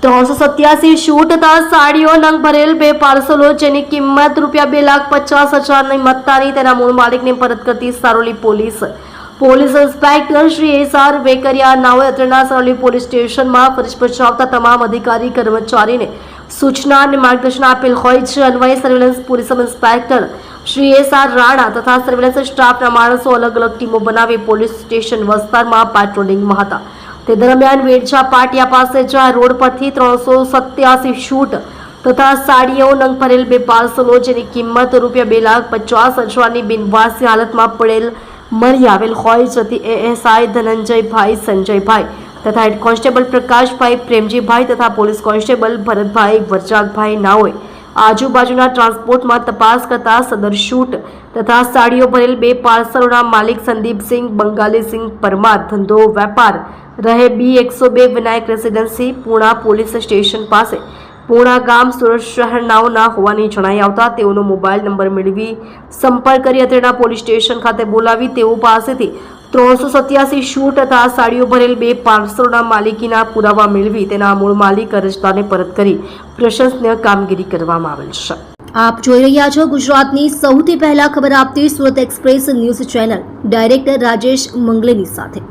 387 shoot તથા સાડીઓ નંગ ભરેલ 2 પાર્સલો જેની કિંમત ₹2,50,000ની મત્તાની તેના મૂળ માલિકને પરત કરતી Saroli police inspector Shri S R. Vekariya નાઓએ અત્રેના સારોલી પોલીસ સ્ટેશનમાં ફરજ બજાવતા તમામ અધિકારી કર્મચારીને સૂચના અને માર્ગદર્શન આપેલ હોય છે. અન્વયે surveillance police sub inspector Shri S R. Rana તથા સર્વેલન્સ સ્ટાફના માણસો અલગ અલગ ટીમો બનાવી પોલીસ સ્ટેશન વિસ્તારમાં પેટ્રોલિંગમાં હતા. તે દરમિયાન વેડજા પાટિયા પાસે જાહેર રોડ પરથી 387 શૂટ તથા સાડીઓ નંગ ભરેલ 2 પાર્સલો જેની કિંમત ₹2,50,000ની બિનવારસી હાલતમાં પડેલ મળી આવેલ હોય જતી એએસઆઈ ધનંજયભાઈ સંજયભાઈ તથા હેડ કોન્સ્ટેબલ પ્રકાશભાઈ પ્રેમજીભાઈ તથા પોલીસ કોન્સ્ટેબલ ભરતભાઈ વરજાગભાઈ નાઓએ આજુબાજુના ટ્રાન્સપોર્ટમાં તપાસ કરતા સદર શૂટ તથા સાડીઓ ભરેલ 2 પાર્સલોના માલિક સંદીપસિંહ બંગાલીસિંહ પરમાર ધંધો વેપાર રહે B102 Vinayak residency Puna police station પાસે પૂણા ગામ સુરત શહેરનાઓના હોવાની જણાઈ આવતા તેઓનો મોબાઈલ નંબર મેળવી સંપર્ક કરી અત્રેના પોલીસ સ્ટેશન ખાતે બોલાવી તેઓ પાસેથી 387 શૂટ તથા સાડીઓ ભરેલ 2 પાર્સલોના માલિકીના પુરાવા મેળવી તેના મૂળ માલિક અરજદારને પરત કરી પ્રશંસનીય કામગીરી કરવામાં આવેલ છે. આપ જોઈ રહ્યા છો ગુજરાતની સૌથી પહેલા ખબર આપતી Surat express news channel director Rajesh મંગલેની સાથે.